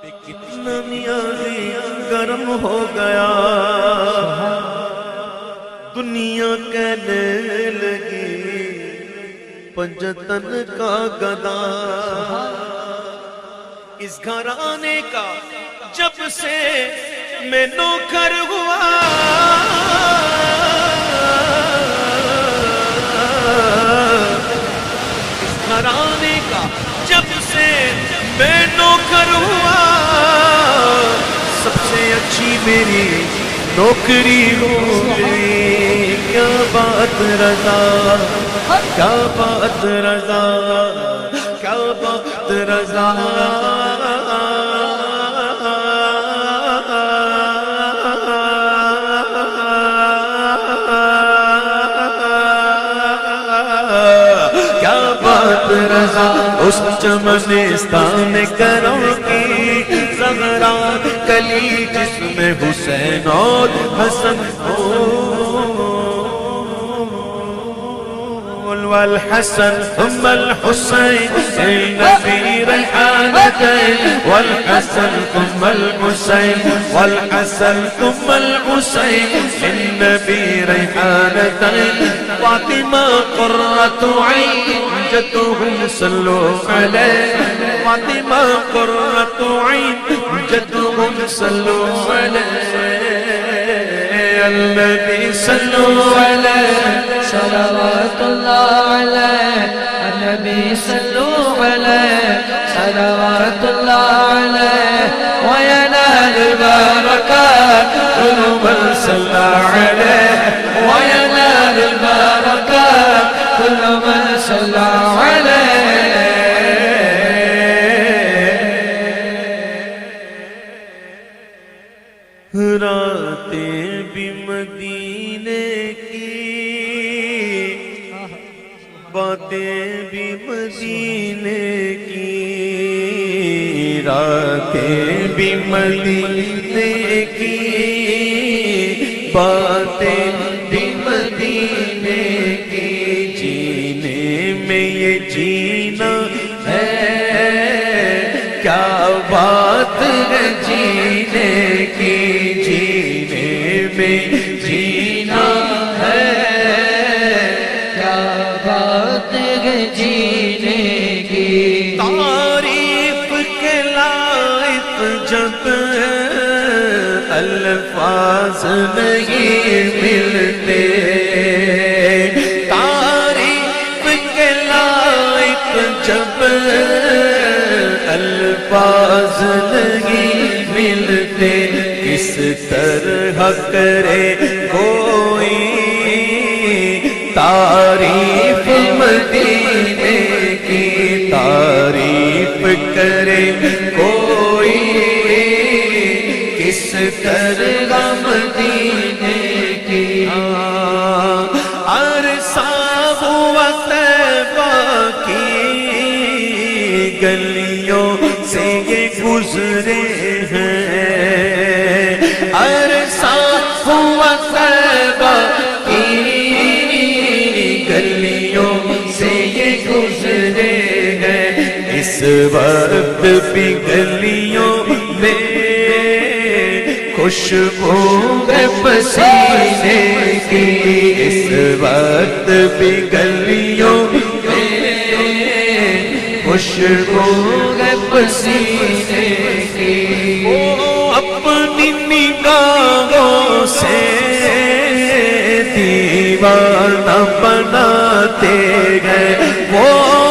کتنا نیازی گرم ہو گیا، دنیا کہنے لگی پنجتن کا گدا۔ اس گھرانے کا جب سے میں نوکر ہوا، اس گھرانے کا جب سے میں نوکر ہوا، سب سے اچھی میری نوکری ہو گئی۔ کیا بات رضا، کیا بات رضا، کیا بات رضا۔ کیا بات رضا، اس چمنستان کرم کی زہرا کلی جس میں حسین اور حسن ہو، والحسن ثم الحسين النبي ريحانتين، والحسن ثم الحسين، والحسن ثم الحسين النبي ريحانتين، فاطمة قرة عين جدهم صلوا عليه، فاطمة قرة عين جدهم صلوا عليه، النبي صلوا عليه صلوات اللہ علیہ، النبی صلوا علیہ صلوات اللہ علیہ، وینال البرکات کل من صلی علیہ، وینال البرکات کل من صلی علیہ۔ راتیں بھی مدینے کی، باتیں بھی مدینے کی، راتیں بھی مدینے کی، باتیں بھی مدینے کی، جینے میں یہ جینا ہے، کیا بات ہے جینے کی، جینے میں جینا ہے، کیا بات ہے جینے کی۔ تعریف کے لائق جب الفاظ نہیں ملتے، تعریف کے لائق جب الفاظ نہیں ملتے، کس طرح کرے کوئی تعریف مدینے کی، تعریف کرے کوئی کس طرح مدینے کی۔ عرصہ ہوا طیبہ کی گلیوں سے یہ گزرے ہیں، عرصہ ہوا طیبہ کی گلیوں سے یہ گزرے ہیں، اس وقت بھی گلیوں میں خوشبو ہے پسینے کی، اس وقت بھی گلیوں میں خوشبو ہے پسینے کی۔ وہ اپنی نگاہوں سے دیوانہ بناتے ہیں، وہ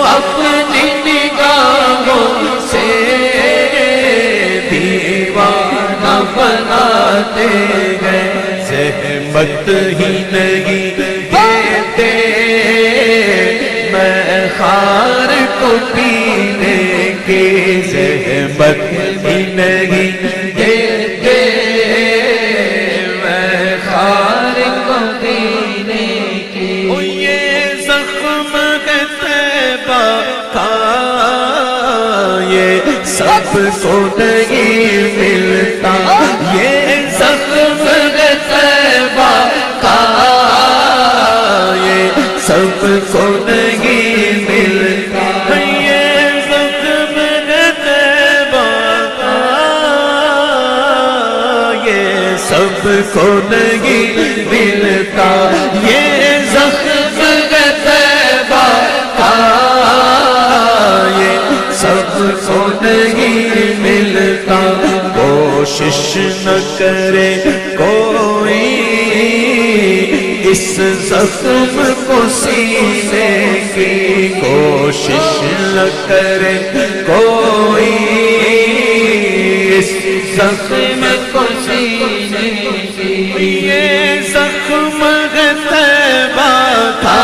اپنی نگاہوں سے دیوانہ بناتے ہیں، زحمت ہی نہیں دیتے میں خار کو پینے کی، زحمت ہی نہیں دیتے میں خار کو پینے کی۔ یہ زخم ہے طیبہ کا، یہ سب کو نہیں ملتا، یہ زخم ہے طیبہ کا، یہ سب کو نہیں ملتا، یہ زخم ہے طیبہ کا، سب کو نہیں ملتا یہ زخم طیبہ کا یہ سب کو نہیں ملتا کوشش نہ کرے کوئی اس زخم کو سینے کی کوشش نہ کرے کوئی اس زخم کو سینے کی یہ زخم طیبہ تھا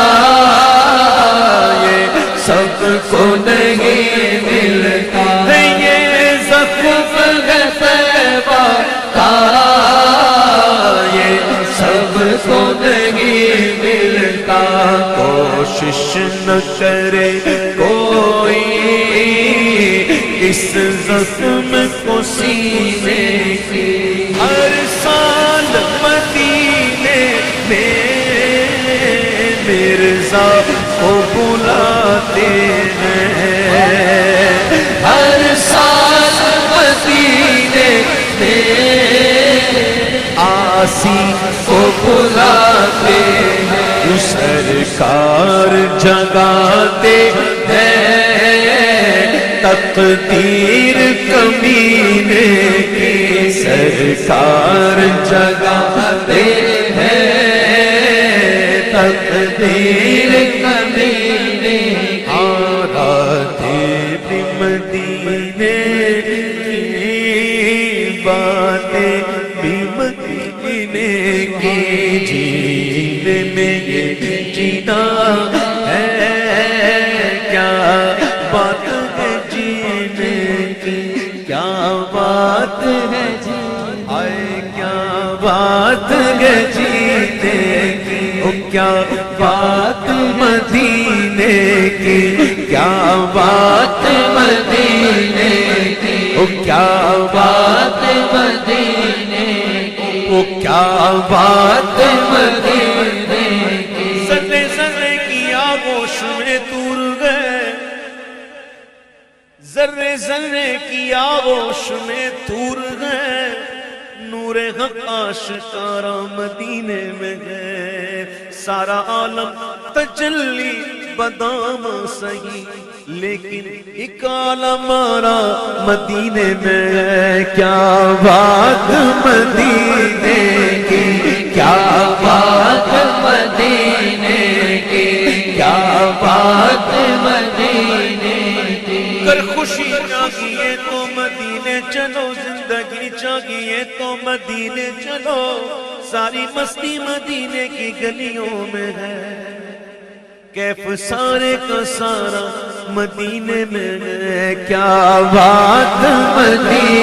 یہ سب کو نہیں ملتا یہ زخم طیبہ کا یہ سب کو نہیں ملتا کوشش نہ کرے کوئی اس زخم کو سینے کی ہر سال مدینے میں مرزا کو بلاتے ہیں ہر سال مدینے میں آسی کو بلاتے ہیں سرکار جگاتے ہیں تقدیر کمینے کی سرکار جگاتے ہیں تقدیر کمینے آراتے بھی مدینے کی باتیں بھی مدینے کی جینے میں یہ جینا ہے کیا بات ہے جینے کی کیا بات ہے آئے کیا بات ہے جینے کی او کیا بات مدینے کی کیا بات مدینے کی او کیا بات مدینے کی او کیا بات مدینے کی ذرے ذرے کی آغوش میں تور گئے ذرے ذرے کی آغوش میں تور گئے نور حق آشکارا مدینے میں ہے سارا عالم تجلی بدام سہی لیکن ایک عالم آرا مدینے میں ہے کیا بات مدینے کی کیا بات مدینے کی کیا بات مدینے کی کر خوشی چاہیے تو مدینے چلو زندگی چاہیے تو مدینے چلو ساری مستی مدینے کی گلیوں میں ہے کیف سارے کا سارا مدینے میں ہے کیا بات مدینے